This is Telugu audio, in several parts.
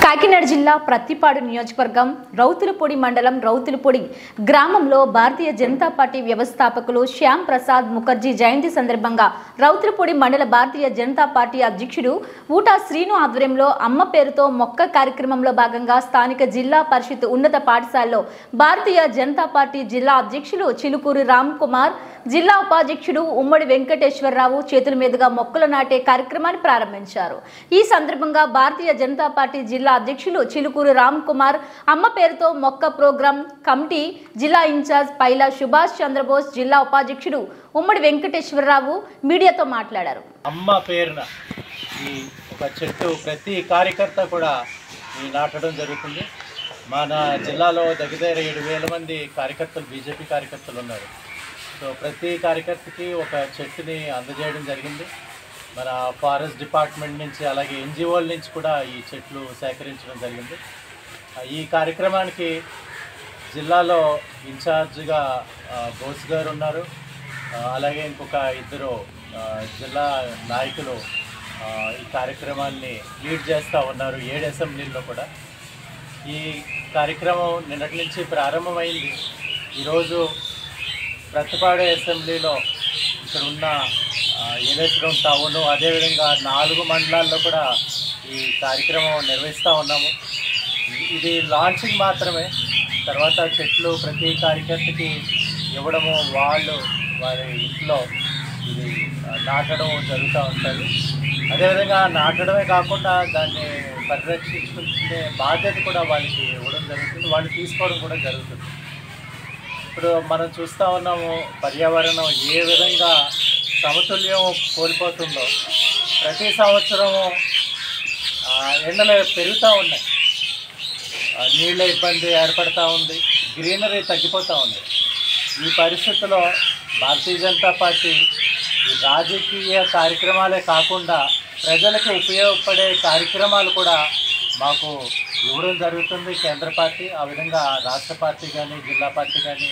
కాకినాడ జిల్లా ప్రత్తిపాడు నియోజకవర్గం రౌతులపూడి మండలం రౌతులపూడి గ్రామంలో భారతీయ జనతా పార్టీ వ్యవస్థాపకులు శ్యామ్ ప్రసాద్ ముఖర్జీ జయంతి సందర్భంగా రౌతులపూడి మండల భారతీయ జనతా పార్టీ అధ్యక్షుడు ఊటా శ్రీను ఆధ్వర్యంలో అమ్మ పేరుతో మొక్క కార్యక్రమంలో భాగంగా స్థానిక జిల్లా పరిషత్ ఉన్నత పాఠశాలలో భారతీయ జనతా పార్టీ జిల్లా అధ్యక్షులు చిలుకూరి రామ్ కుమార్, జిల్లా ఉపాధ్యక్షుడు ఉమ్మడి వెంకటేశ్వరరావు చేతుల మీదుగా మొక్కలు నాటే కార్యక్రమాన్ని ప్రారంభించారు. ఈ సందర్భంగా భారతీయ జనతా పార్టీ జిల్లా అధ్యక్షులు చిలుకూరి రామ్ కుమార్ అమ్మ పేరుతో మొక్క ప్రోగ్రాం కమిటీ జిల్లా ఇన్ఛార్జ్ పైలా సుభాష్ చంద్రబోస్, జిల్లా ఉపాధ్యక్షుడు ఉమ్మడి వెంకటేశ్వరరావు మీడియాతో మాట్లాడారు. అమ్మ పేరున ఈ ఒక చెట్టు ప్రతి కార్యకర్త కూడా నాటడం జరుగుతుంది. మన జిల్లాలో దగ్గర 7,000 మంది కార్యకర్తలు, బీజేపీ కార్యకర్తలు ఉన్నారు. సో ప్రతి కార్యకర్తకి ఒక చెట్టుని అందజేయడం జరిగింది. మన ఫారెస్ట్ డిపార్ట్మెంట్ నుంచి అలాగే ఎన్జిఓల నుంచి కూడా ఈ చెట్లు సేకరించడం జరిగింది. ఈ కార్యక్రమానికి జిల్లాలో ఇన్ఛార్జ్గా బోస్ గారు ఉన్నారు, అలాగే ఇంకొక 2 జిల్లా నాయకులు ఈ కార్యక్రమాన్ని లీడ్ చేస్తూ ఉన్నారు 7 అసెంబ్లీల్లో కూడా. ఈ కార్యక్రమం నిన్నటి నుంచి ప్రారంభమైంది. ఈరోజు ప్రత్తిపాడు అసెంబ్లీలో ఇక్కడ ఉన్న ఏలేశ్వరం టౌను, అదేవిధంగా 4 మండలాల్లో కూడా ఈ కార్యక్రమం నిర్వహిస్తూ ఉన్నాము. ఇది లాంచింగ్ మాత్రమే. తర్వాత చెట్లు ప్రతి కార్యకర్తకి ఇవ్వడము, వారి ఇంట్లో ఇది నాటడం జరుగుతూ ఉంటుంది. అదేవిధంగా నాటడమే కాకుండా దాన్ని పరిరక్షించుకునే బాధ్యత కూడా వాళ్ళకి ఇవ్వడం జరుగుతుంది, వాళ్ళు తీసుకోవడం కూడా జరుగుతుంది. ఇప్పుడు మనం చూస్తూ ఉన్నాము పర్యావరణం ఏ విధంగా సమతుల్యం కోల్పోతుందో. ప్రతి సంవత్సరము ఎండలు పెరుగుతూ ఉన్నాయి, నీళ్ళ ఇబ్బంది ఏర్పడుతూ ఉంది, గ్రీనరీ తగ్గిపోతూ ఉంది. ఈ పరిస్థితుల్లో భారతీయ జనతా పార్టీ ఈ రాజకీయ కార్యక్రమాలే కాకుండా ప్రజలకు ఉపయోగపడే కార్యక్రమాలు కూడా మాకు ఇవ్వడం జరుగుతుంది కేంద్ర పార్టీ. ఆ విధంగా రాష్ట్ర పార్టీ కానీ, జిల్లా పార్టీ కానీ,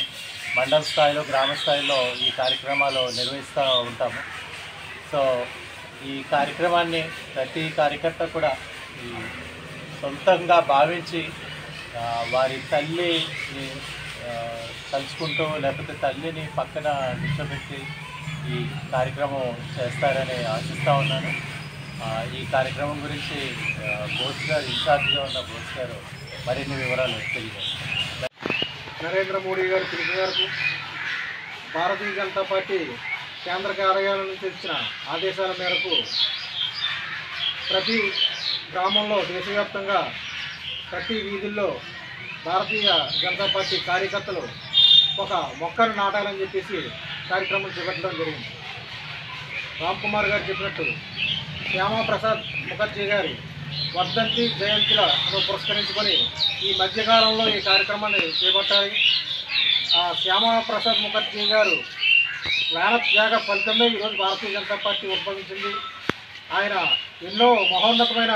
మండల స్థాయిలో, గ్రామ స్థాయిలో ఈ కార్యక్రమాలు నిర్వహిస్తూ ఉంటాము. సో ఈ కార్యక్రమాన్ని ప్రతి కార్యకర్త కూడా ఈ సొంతంగా భావించి వారి తల్లిని తలుచుకుంటూ, లేకపోతే తల్లిని పక్కన నిల్చోబెట్టి ఈ కార్యక్రమం చేస్తారని ఆశిస్తూ ఉన్నాను. ఈ కార్యక్రమం గురించి బోస్ గారు, ఇన్ఛార్జ్గా ఉన్న బోస్ గారు మరిన్ని వివరాలు తెలియజేస్తారు. నరేంద్ర మోడీ గారి పిలుపు మేరకు భారతీయ జనతా పార్టీ కేంద్ర కార్యాలయం నుంచి ఇచ్చిన ఆదేశాల మేరకు ప్రతి గ్రామంలో, దేశవ్యాప్తంగా ప్రతి వీధుల్లో భారతీయ జనతా పార్టీ కార్యకర్తలు ఒక మొక్కను నాటాలని చెప్పేసి కార్యక్రమం చేపట్టడం జరిగింది. రామ్ కుమార్ గారు చెప్పినట్టు శ్యామా ప్రసాద్ ముఖర్జీ గారి వర్ధంతి జయంతిలను పురస్కరించుకొని ఈ మధ్యకాలంలో ఈ కార్యక్రమాన్ని చేపట్టాలి. శ్యామా ప్రసాద్ ముఖర్జీ గారు త్యాగ ఫలితమే ఈరోజు భారతీయ జనతా పార్టీ ఉద్భవించింది. ఆయన ఎన్నో మహోన్నతమైన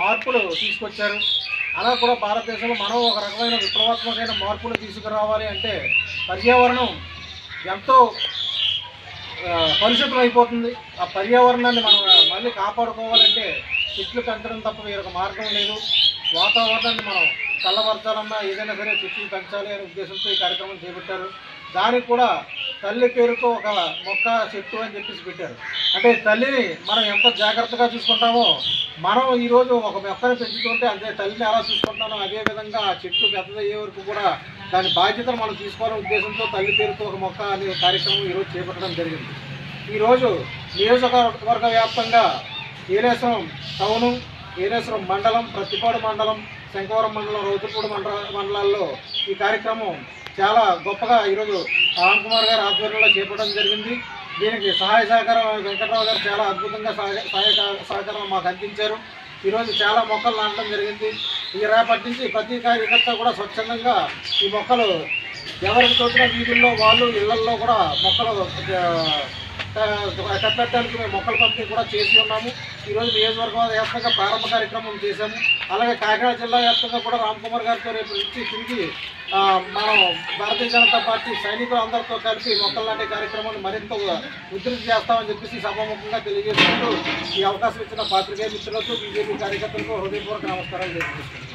మార్పులు తీసుకొచ్చారు. అలా కూడా భారతదేశంలో మనం ఒక రకమైన విప్లవాత్మకమైన మార్పులు తీసుకురావాలి అంటే పర్యావరణం ఎంతో కలుషితం అయిపోతుంది. ఆ పర్యావరణాన్ని మనం మళ్ళీ కాపాడుకోవాలంటే చెట్లు పెంచడం తప్ప వేరొక మార్గం లేదు. వాతావరణాన్ని మనం చల్లబరచాలన్నా ఏదైనా సరే చెట్లు పెంచాలి అనే ఉద్దేశంతో ఈ కార్యక్రమం చేపట్టారు. దానికి కూడా తల్లి పేరుతో ఒక మొక్క చెట్టు అని చెప్పేసి పెట్టారు. అంటే తల్లిని మనం ఎంత జాగ్రత్తగా చూసుకుంటామో, మనం ఈరోజు ఒక మొక్కను పెంచుతుంటే అంతే తల్లిని ఎలా చూసుకుంటామో అదేవిధంగా ఆ చెట్టు పెద్దదయ్యే వరకు కూడా దాని బాధ్యతను మనం తీసుకోవాలనే ఉద్దేశంతో తల్లి పేరుతో ఒక మొక్క అనే కార్యక్రమం ఈరోజు చేపట్టడం జరిగింది. ఈరోజు నియోజకవర్గ వ్యాప్తంగా ఏలేశ్వరం టౌను, ఏలేశ్వరం మండలం, ప్రత్తిపాడు మండలం, శంకవరం మండలం, రౌతులపూడి మండలాల్లో ఈ కార్యక్రమం చాలా గొప్పగా ఈరోజు రామ్ కుమార్ గారి ఆధ్వర్యంలో చేపట్టడం జరిగింది. దీనికి సహాయ సహకారం వెంకటరావు గారు చాలా అద్భుతంగా సహకారం మాకు అందించారు. ఈరోజు చాలా మొక్కలు నాటడం జరిగింది. ఈ రేపటి నుంచి ప్రతి కార్యకర్త కూడా స్వచ్ఛందంగా ఈ మొక్కలు ఎవరికి తోచిన వీధుల్లో వాళ్ళు ఇళ్లల్లో కూడా మొక్కలు కట్టడానికి మేము మొక్కల పంపిణీ కూడా చేసి ఉన్నాము. ఈరోజు నియోజకవర్గం వ్యాప్తంగా ప్రారంభ కార్యక్రమం చేశాము. అలాగే కాకినాడ జిల్లా వ్యాప్తంగా కూడా రామ్కుమార్ గారితో రేపు నుంచి తిరిగి మనం భారతీయ జనతా పార్టీ సైనికులు అందరితో కలిపి మొక్కలు నాటే కార్యక్రమాన్ని మరింత ఉధృతి చేస్తామని చెప్పేసి సభాముఖంగా తెలియజేసుకుంటూ ఈ అవకాశం ఇచ్చిన పాత్రికేయ మిత్రులకు, బీజేపీ కార్యకర్తలకు హృదయపూర్వక నమస్కారాలు తెలియజేస్తున్నాను.